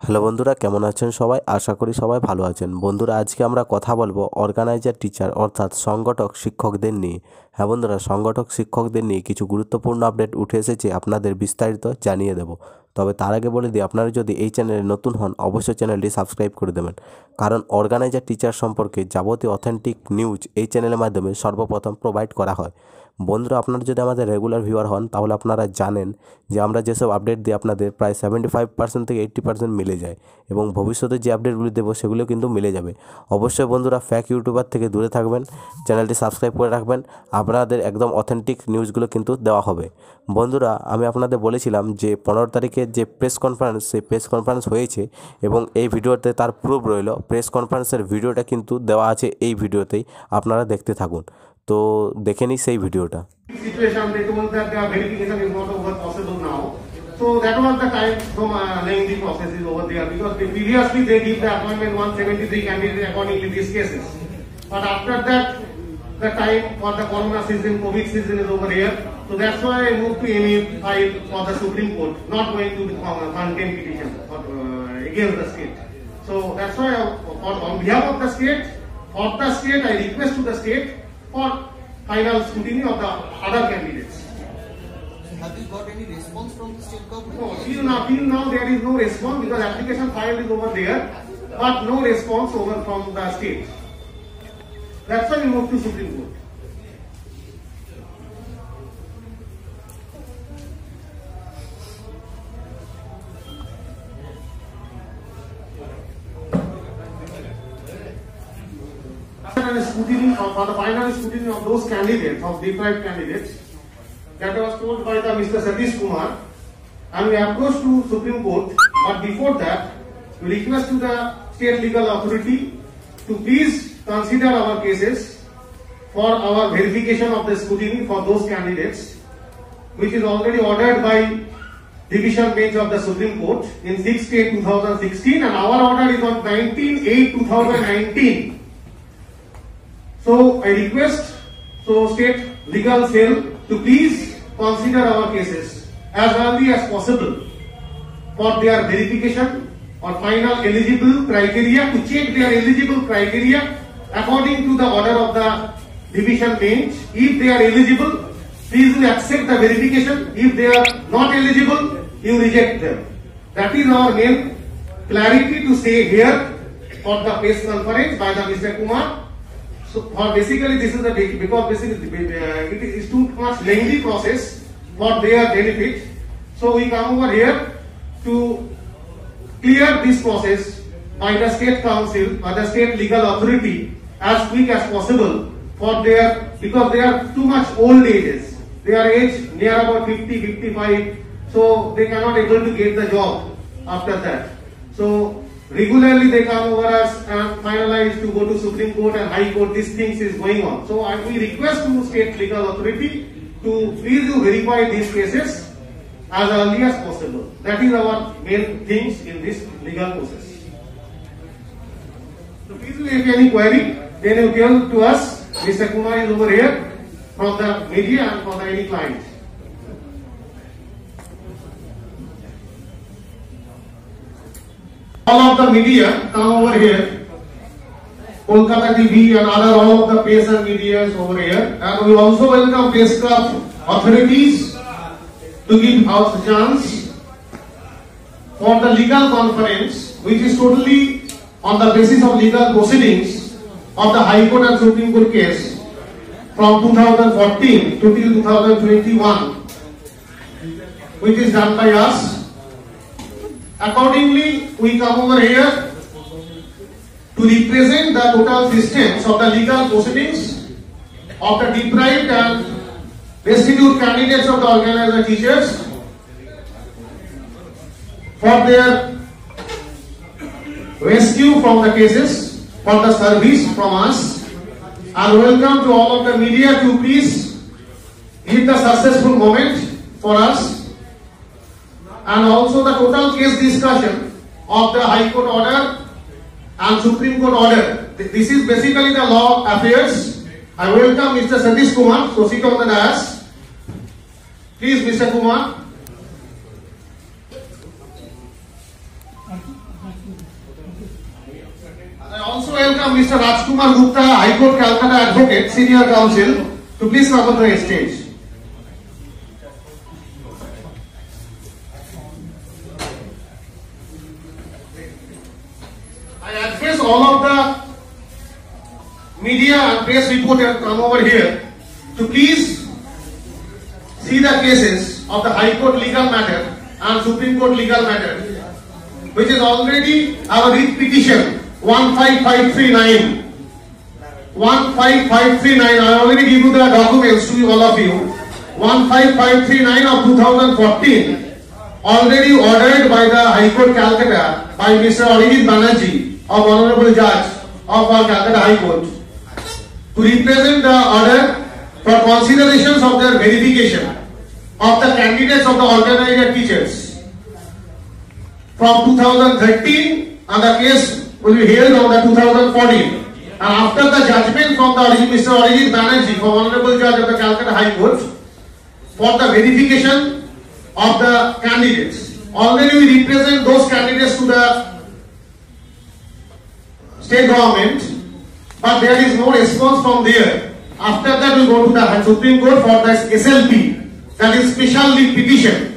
Hello বন্ধুরা, কেমন আছেন সবাই? আশা করি সবাই ভালো আছেন। বন্ধুরা, আজকে আমরা কথা বলবো অর্গানাইজার টিচার অর্থাৎ সংগঠক শিক্ষকদের নিয়ে। হ্যাঁ বন্ধুরা, সংগঠক শিক্ষকদের নিয়ে কিছু গুরুত্বপূর্ণ আপডেট উঠে এসেছে, আপনাদের বিস্তারিত জানিয়ে দেব। তবে তার আগে বলে দিই, আপনারা যদি এই চ্যানেলে নতুন হন অবশ্যই চ্যানেলটি সাবস্ক্রাইব করে দেবেন, কারণ অর্গানাইজার টিচার সম্পর্কে যাবতীয় অথেন্টিক নিউজ এই চ্যানেলের মাধ্যমে সর্বপ্রথম প্রোভাইড করা হয়। বন্ধুরা, আপনারা যদি আমাদের রেগুলার ভিউয়ার হন তাহলে আপনারা জানেন যে আমরা যেসব আপডেট দিই আপনাদের প্রায় 75% থেকে 80% মিলে যায়, এবং ভবিষ্যতে যে আপডেটগুলি দেবো সেগুলো কিন্তু মিলে যাবে। অবশ্যই বন্ধুরা, ফ্যাক ইউটিউবার থেকে দূরে থাকবেন, চ্যানেলটি সাবস্ক্রাইব করে রাখবেন, আপনাদের একদম অথেন্টিক নিউজগুলো কিন্তু দেওয়া হবে। বন্ধুরা, আমি আপনাদের বলেছিলাম যে 15 তারিখের যে প্রেস কনফারেন্স, সেই প্রেস কনফারেন্স হয়েছে এবং এই ভিডিওতে তার প্রুফ রইল। প্রেস কনফারেন্সের ভিডিওটা কিন্তু দেওয়া আছে এই ভিডিওতেই, আপনারা দেখতে থাকুন। তো দেখে নিই সেই ভিডিওটা। Situation, they told that the verification is not over possible now. So that was the time from laying the processes over there, because previously they give the appointment 173 candidates accordingly these cases. But after that, the time for the corona season, COVID season is over here. So that's why I moved to MA file for the Supreme Court, not going to the content petition against the state. So that's why on behalf of the state, I request to the state for final scrutiny of the other candidates. Have you got any response from the state government? No, till now there is no response, because application file is over there, but no response over from the state. That's why we moved to Supreme Court. For the final scrutiny of those candidates, of deprived candidates, that was told by the Mr. Satish Kumar, and we approached to Supreme Court. But before that, we request to the state legal authority to please consider our cases for our verification of the scrutiny for those candidates, which is already ordered by Division Bench of the Supreme Court in 6/8/2016, and our order is on 19/8/2019. So I request state legal cell to please consider our cases as early as possible for their verification or final eligible criteria, to check their eligible criteria according to the order of the division bench. If they are eligible, please you accept the verification. If they are not eligible, you reject them. That is our main clarity to say here for the press conference by the Mr. Kumar. So basically this is the, because basically it is too much lengthy process for their benefit. So we come over here to clear this process by the state council, by the state legal authority, as quick as possible for their, because they are too much old ages. They are aged near about 50, 55, so they cannot able to get the job after that. So regularly they come over us and finalize to go to Supreme Court and High Court. These things is going on. So we request to state legal authority to please you verify these cases as early as possible. That is our main things in this legal process. So please, if any query, then you tell to us. Mr. Kumar is over here from the media and from any client. All of the media come over here. Kolkata TV and all of the press and media is over here. And we also welcome press club authorities to give us a chance for the legal conference, which is totally on the basis of legal proceedings of the High Court and Supreme Court case from 2014 to till 2021, which is done by us. Accordingly, we come over here to represent the total systems of the legal proceedings of the deprived and destitute candidates of the organizer teachers for their rescue from the cases, for the service from us, and welcome to all of the media to please give the successful moment for us, and also the total case discussion of the High Court order and Supreme Court order. This is basically the law affairs. I welcome Mr. Satish Kumar, so sit on the dais. Please, Mr. Kumar. I also welcome Mr. Rajkumar Gupta, High Court Calcutta Advocate, Senior Counsel, to please come on the stage. I address all of the media and press reporters come over here to please see the cases of the High Court legal matter and Supreme Court legal matter, which is already our writ petition 15539. 15539, I already give you the documents to all of you. 15539 of 2014, already ordered by the High Court Calcutta by Mr. Arijit Banerjee, of Honorable Judge of our Calcutta High Court, to represent the order for considerations of their verification of the candidates of the organizer teachers from 2013, and the case will be held on the 2014. And after the judgment from the Mr. Arijit Banerjee, from Honorable Judge of the Calcutta High Court, for the verification of the candidates. Already we represent those candidates to the state government, but there is no response from there. After that we go to the Supreme Court for the SLP, that is special leave petition,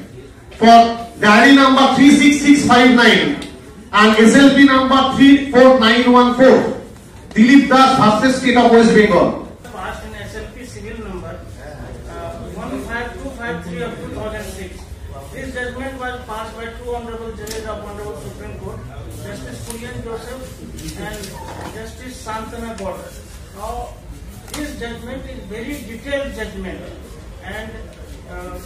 for diary number 36659 and SLP number 34914. Dilip Das versus State of West Bengal. Passed in SLP civil number 15253 of 2006. This judgment was passed by two honorable judges of Honorable Supreme Court, Justice Kurian Joseph and Justice Santana Gowda. Now, this judgment is very detailed judgment, and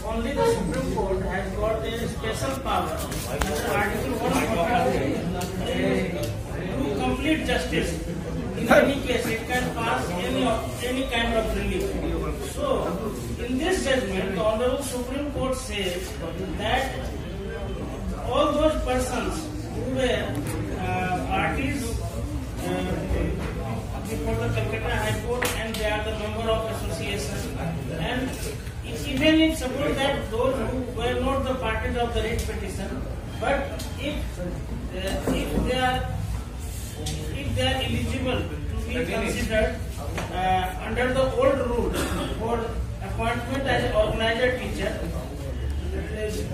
only the Supreme Court has got a special power under Article 143 to complete justice. In any case, it can pass any kind of relief. So, in this judgment, the Honorable Supreme Court says that all those persons who were parties before the Calcutta High Court, and they are the member of association, and even if suppose that those who were not the parties of the writ petition, but if they are eligible to be considered under the old rule for appointment as an organizer teacher,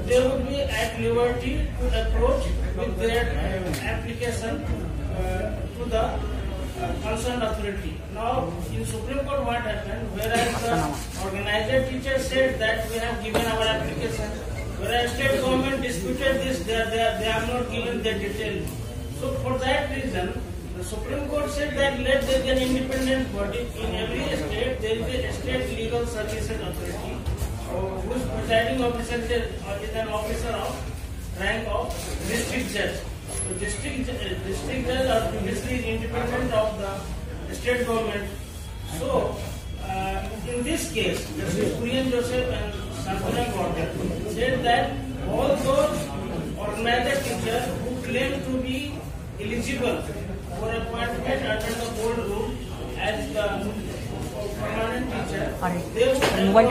they would be at liberty to approach with their application to the concerned authority. Now, in Supreme Court, what happened? Whereas the organizer teacher said that we have given our application, whereas state government disputed this, they have not given the details. So, for that reason, the Supreme Court said that let there be an independent body. In every state, there is a state legal services authority, whose presiding officer is an officer of rank of district judge. So district judge are previously independent of the state government. So, in this case, Justice Kurian Joseph and Santana Gowda said that all those organizer teachers who claim to be eligible for appointment under the old rule as the permanent teacher, they would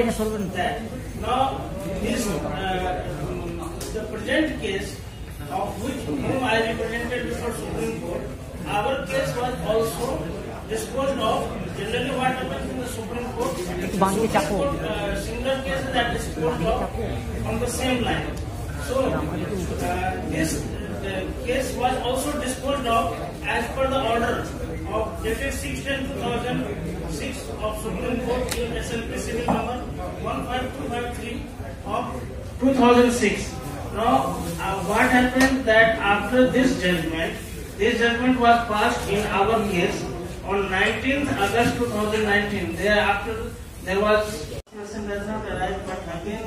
approach that. Now, this the present case of whom I represented before Supreme Court, our case was also disposed of. Generally, what happens in the Supreme Court, similar cases are disposed of on the same line. So, this case was also disposed of as per the order of dated 6/10/2006 of Supreme Court in SLP civil number 15253 of 2006. Now, what happened that after this judgment was passed in our case on 19th August 2019. Thereafter, there was person does not arrive, but again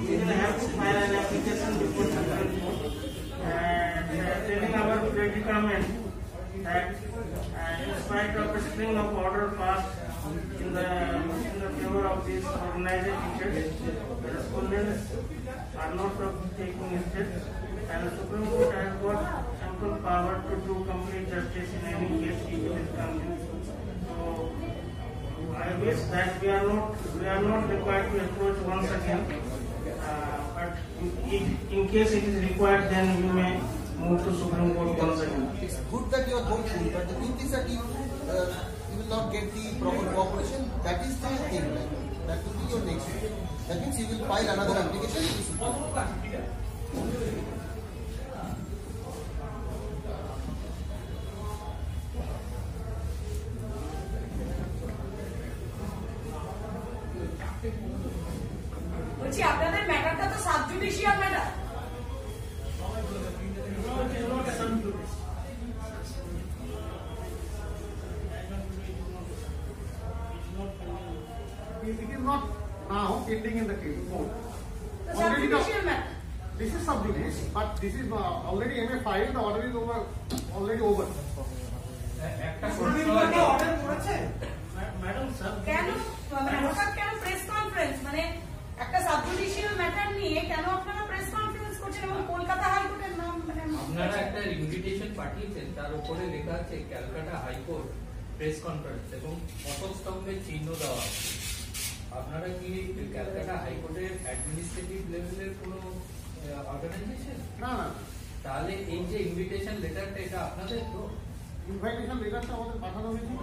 we will have to file an application before Supreme Court and telling our predicament that in spite of a string of order passed in the favor of these organizer teachers, the respondents are not taking steps, and the Supreme Court has got ample power to do complete justice in any case if it is coming. So I wish that we are not required to approach once again, but if in case it is required, then you may move to Supreme Court once again. It's good that you are hopeful, but the truth is that you will not get the proper cooperation. That is the thing. Like, that will be your next step. That means you will file another application to the Supreme Court. বলছি আপনাদের ম্যাটারটা তো sub judicial matter. It is not now pending in the court. তো sub Already judicial the, matter. this is sub judice, but this is already MA filed. The order is over. Already over. Madam sir কেন মানে হঠাৎ কেন press conference, মানে একটা sub judicial matter নিয়ে কেন আপনারা প্রেস কনফারেন্স করছেন এবং কলকাতা হাইকোর্টের নাম মানে আপনারা একটা ইনভিটেশন পাঠিয়েছেন, তার উপরে লেখা আছে ক্যালকাটা হাইকোর্ট প্রেস কনফারেন্স এবং অশোক স্তম্ভের চিহ্ন দেওয়া আছে। আপনারা কি ক্যালকাটা হাইকোর্টের অ্যাডমিনিস্ট্রেটিভ লেভেলের কোনো অর্গানাইজেশন? না না, তাহলে এই যে ইনভিটেশন লেটারটা এটা আপনাদের তো, ইনভাইটেশন লেটারটা আমাদের পাঠানো হয়েছিল,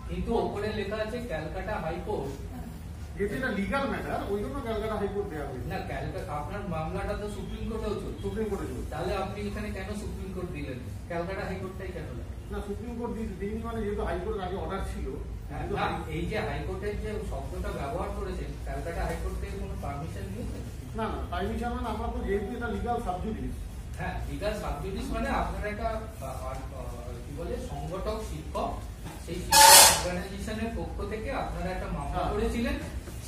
কিন্তু ওপরে লেখা আছে ক্যালকাটা হাইকোর্ট। যেটা লিগাল ম্যাটার ওই জন্য ক্যালকাটা হাইকোর্ট দেওয়া হয়েছে। না, ক্যালকাটা আপনার মামলাটা তো সুপ্রিম কোর্টেও চলছে। সুপ্রিম কোর্টে চলছে। তাহলে আপনি এখানে কেন সুপ্রিম কোর্ট দিলেন? ক্যালকাটা হাইকোর্টটাই কেন দিলেন? না, সুপ্রিম কোর্ট দিইনি মানে যেহেতু হাইকোর্টের আগে অর্ডার ছিল। কিন্তু না, এই যে হাইকোর্টের যে শব্দটা ব্যবহার করেছেন, ক্যালকাটা হাইকোর্ট থেকে কোনো পারমিশন নিয়েছেন? না না, পারমিশন মানে আমরা তো যেহেতু এটা লিগাল সাবজুডিস। হ্যাঁ, লিগাল সাবজুডিস মানে আপনারা একটা কি বলে সংগঠক শিক্ষক, সেই শিক্ষক অর্গানাইজেশনের পক্ষ থেকে আপনারা একটা মামলা করেছিলেন।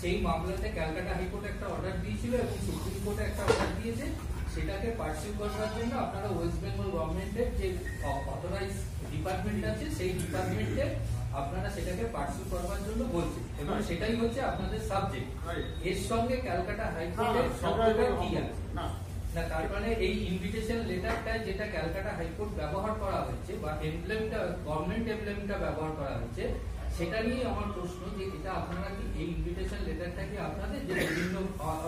সেই মামলাতে ক্যালকাটা হাইকোর্ট একটা অর্ডার দিয়েছিল এবং সুপ্রিম কোর্টে একটা অর্ডার দিয়েছে। সেটাকে পার্সিউ করার জন্য আপনারা ওয়েস্ট বেঙ্গল গভর্নমেন্টের যে অথরাইজ ডিপার্টমেন্ট আছে সেই ডিপার্টমেন্টে আপনারা সেটাকে পার্সিউ করবার জন্য বলছেন এবং সেটাই হচ্ছে আপনাদের সাবজেক্ট। এর সঙ্গে ক্যালকাটা হাইকোর্টের শব্দটা কি আছে? না, তার মানে এই ইনভিটেশন লেটারটা যেটা ক্যালকাটা হাইকোর্ট ব্যবহার করা হয়েছে বা এমব্লেমটা গভর্নমেন্ট এমব্লেমটা ব্যবহার করা হয়েছে, সেটা নিয়ে আমার প্রশ্ন যে এটা আপনারা কি এই ইনভিটেশন লেটারটা কি আপনাদের যে বিভিন্ন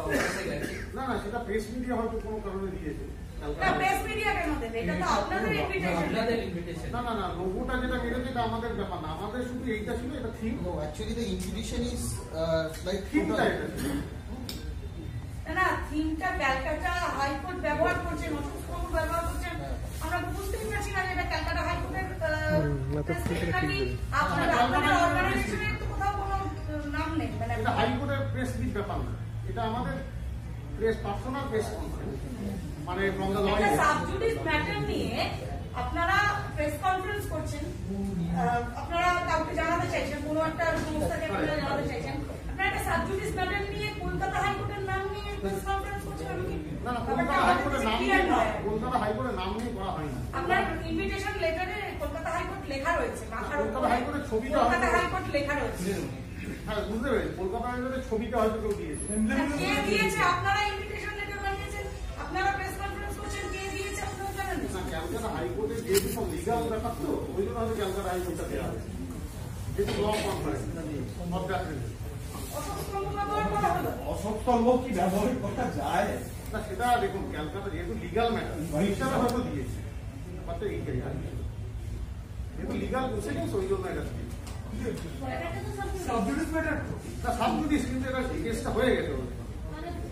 অফিসে গেছে? না না, সেটা প্রেস মিডিয়া হয়তো কোনো কারণে দিয়েছে। না, প্রেস মিডিয়া কেন দেবে? এটা তো আপনাদের ইনভিটেশন। আপনাদের ইনভিটেশন। না না না, লোগোটা যেটা মেরেছে এটা আমাদের ব্যাপার না, আমাদের শুধু এইটা ছিল, এটা theme. No, actually the invitation is like থিমটা এটা ছিল। না, থিমটা ক্যালকাটা হাইকোর্ট ব্যবহার করছেন, অশোক স্তম্ভ ব্যবহার করছেন। আমরা তো বুঝতেই পারছি না যে এটা ক্যালকাটা হাইকোর্টের নাকি আপনাদের অর্গানাইজেশনের তো কোথাও কোনো নাম নেই। মানে এটা হাইকোর্টের প্রেস মিট ব্যাপার না, এটা আমাদের প্রেস পার্সোনাল প্রেস কনফারেন্স, মানে ফ্রম দ্য একটা লয়ার। সাবজুডিস ম্যাটার নিয়ে আপনারা প্রেস কনফারেন্স করছেন, আপনারা কাউকে জানাতে চাইছেন, কোনো একটা সংস্থাকে আপনারা জানাতে চাইছেন, আপনারা একটা সাবজুডিস ম্যাটার নিয়ে কলকাতা হাইকোর্টের নাম নিয়ে প্রেস কনফারেন্স করছেন। না না, কলকাতা হাইকোর্টের নাম নিয়ে কলকাতা হাইকোর্টের নাম নিয়ে করা হয়নি। আপনার ইনভিটেশন লেটারে কলকাতা হাইকোর্ট লেখা রয়েছে, মাথার কলকাতা উপরে হাইকোর্টের ছবিটা কলকাতা হয়তো- হাইকোর্ট লেখা রয়েছে। হ্যাঁ, বুঝতে পেরেছি, কলকাতা হাইকোর্টের ছবিটা হয়তো কেউ দিয়েছে। কে দিয়েছে? আপনারা ইনভিটেশন লেটার বানিয়েছেন, আপনারা প্রেস কনফারেন্স করছেন, কে দিয়েছে আপনারা জানেন না? না, ক্যালকাটা হাইকোর্টের যেহেতু সব লিগাল ব্যাপার তো ওই জন্য হয়তো ক্যালকাটা হাইকোর্টটা দেওয়া হয়েছে, যেহেতু law conference of that reason. Ashok স্তম্ভ ব্যবহার করা হলো। অশোক স্তম্ভ কি ব্যবহার করা যায়? না, সেটা দেখুন ক্যালকাটা যেহেতু লিগাল ম্যাটার হিসাবে হয়তো দিয়েছে, ব্যাপারটা এইটাই আর কি। যেহেতু লিগাল প্রসিডিংস ওই জন্য এটা দিয়েছে। এটা তো সব সাবজুডিস ম্যাটার তো না, সাবজুডিস কিন্তু এটা কেসটা হয়ে গেছে ওদের।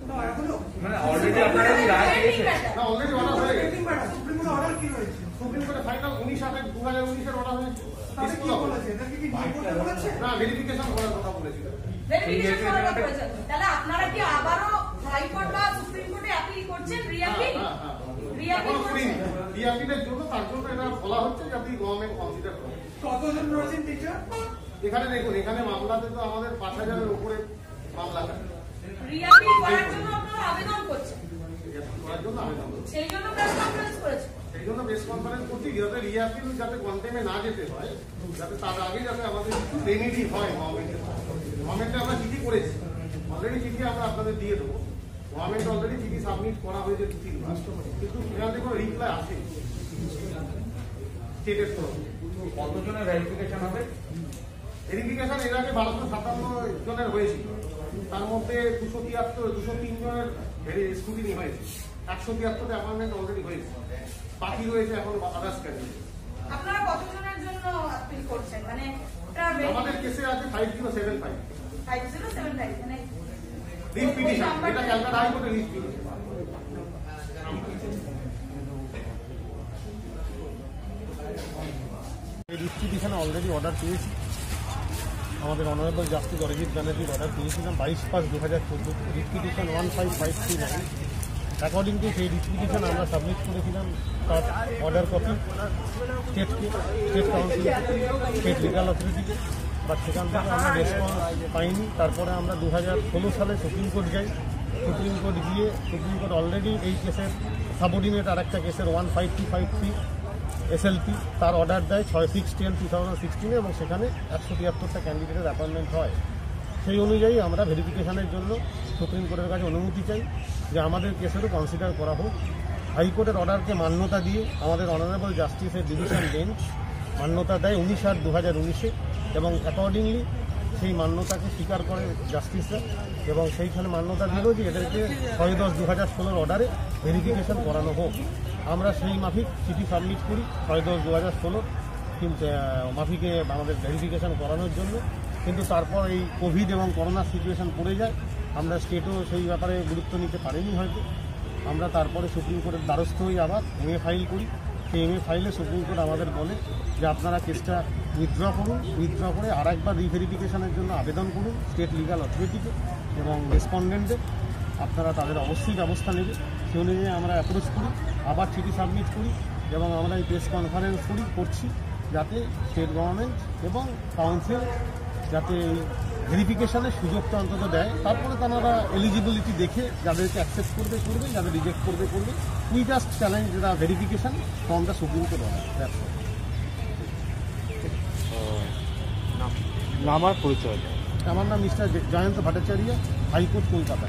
না, এখনো মানে অলরেডি আপনারা কি রায় দিয়েছেন? না, অলরেডি অর্ডার হয়ে গেছে। Pending matter. সুপ্রিম কোর্টে অর্ডার কি হয়েছে? সুপ্রিম কোর্টে ফাইনাল 19/8/2019 অর্ডার হয়েছে। তাহলে কি বলেছে? এটাকে কি ডিল করতে বলেছে? না, ভেরিফিকেশন করার কথা বলেছিল। ভেরিফিকেশন করার কথা বলেছেন। তাহলে আপনারা কি আবারও হাইকোর্ট বা সুপ্রিম কোর্টে অ্যাপিল করছেন? রিঅ্যাপিল? রিঅ্যাপিল করছেন? রিঅ্যাপিলের জন্য তার জন্য এটা বলা হচ্ছে যে আপনি গভর্নমেন্ট কনসিডার করেন। কতজন রয়েছেন টিচার? এখানে দেখুন, এখানে মামলাতে তো আমাদের 5,000-এর উপরে মামলা থাকে। রিঅ্যাপিল করার জন্য আপনারা আবেদন করছেন, করার জন্য আবেদন করছি। সেই জন্য প্রেস কনফারেন্স করেছেন। সেই জন্য প্রেস কনফারেন্স করছি, যাতে রিঅ্যাপিল যাতে কন্টেমে না যেতে হয়, যাতে তার আগে যাতে আমাদের কিছু রেমেডি হয় গভর্নমেন্টের। গভর্নমেন্টে আমরা চিঠি করেছি, অলরেডি চিঠি আমরা আপনাদের দিয়ে দেবো। গভর্নমেন্ট অলরেডি চিঠি সাবমিট করা হয়েছে 2-3 মাস, কিন্তু সেখান থেকে কোনো রিপ্লাই আসে স্টেটের তরফে। কতজনের ভেরিফিকেশন হবে? ভেরিফিকেশন এর আগে 1257 জনের হয়েছিল, তার মধ্যে 203 জনের স্ক্রুটিনি হয়েছে, 173টা অ্যাপয়েন্টমেন্ট অলরেডি হয়েছে। বাকি রয়েছে এখন আদার্স ক্যান্ডিডেট। আপনারা কতজনের জন্য আপিল করছেন? মানে ওটা আমাদের কেসে আছে 5075 5075 মানে রিট পিটিশন, এটা ক্যালকাটা হাইকোর্টের রিট পিটিশন। এই রিট অলরেডি অর্ডার পেয়েছি, আমাদের অনারেবল জাস্টিস অরিজিৎ ব্যানার্জির অর্ডার পেয়েছিলাম 22/5/2014, রিট পিটিশন 15539। অ্যাকর্ডিং টু সেই রিট পিটিশন আমরা সাবমিট করেছিলাম তার অর্ডার কপি স্টেটকে, স্টেট কাউন্সিল, স্টেট লিগাল অথরিটিকে, বাট সেখান থেকে আমরা রেসপন্স পাইনি। তারপরে আমরা 2016 সালে সুপ্রিম কোর্ট যাই। সুপ্রিম কোর্ট গিয়ে সুপ্রিম কোর্ট অলরেডি এই কেসের সাবঅর্ডিনেট আর একটা কেসের 15253 SLP তার অর্ডার দেয় 6/10/2016 এবং সেখানে 173টা ক্যান্ডিডেটের অ্যাপয়েন্টমেন্ট হয়। সেই অনুযায়ী আমরা ভেরিফিকেশনের জন্য সুপ্রিম কোর্টের কাছে অনুমতি চাই যে আমাদের কেসেরও কনসিডার করা হোক। হাইকোর্টের অর্ডারকে মান্যতা দিয়ে আমাদের অনারেবল জাস্টিসের ডিভিশন বেঞ্চ মান্যতা দেয় 19/8/2019-এ এবং অ্যাকর্ডিংলি সেই মান্যতাকে স্বীকার করে জাস্টিসরা এবং সেইখানে মান্যতা দিল যে এদেরকে 6/10/2016 অর্ডারে ভেরিফিকেশন করানো হোক। আমরা সেই মাফিক চিঠি সাবমিট করি 6/10/2016 কিন্তু মাফিকে আমাদের ভেরিফিকেশন করানোর জন্য, কিন্তু তারপর এই কোভিড এবং করোনার সিচুয়েশন পড়ে যায়, আমরা স্টেটও সেই ব্যাপারে গুরুত্ব নিতে পারিনি হয়তো। আমরা তারপরে সুপ্রিম কোর্টের দ্বারস্থ হয়ে আবার MA ফাইল করি। সেই MA ফাইলে সুপ্রিম কোর্ট আমাদের বলে যে আপনারা কেসটা উইথড্র করুন, উইথড্র করে আরেকবার রিভেরিফিকেশনের জন্য আবেদন করুন স্টেট লিগাল অথরিটিকে এবং রেসপন্ডেন্টদের, আপনারা তাদের অবশ্যই ব্যবস্থা নেবে। সেই অনুযায়ী আমরা অ্যাপ্রোচ করি, আবার চিঠি সাবমিট করি এবং আমরা এই প্রেস কনফারেন্স করছি যাতে স্টেট গভর্নমেন্ট এবং কাউন্সিল যাতে এই ভেরিফিকেশনের সুযোগটা অন্তত দেয়। তারপরে তারা এলিজিবিলিটি দেখে যাদেরকে অ্যাকসেপ্ট করবে, যাদের রিজেক্ট করবে। We just challenge the verification from the supreme court order. নাম আর পরিচয়? আমার নাম মিস্টার জয়ন্ত ভট্টাচার্য, হাইকোর্ট কলকাতা।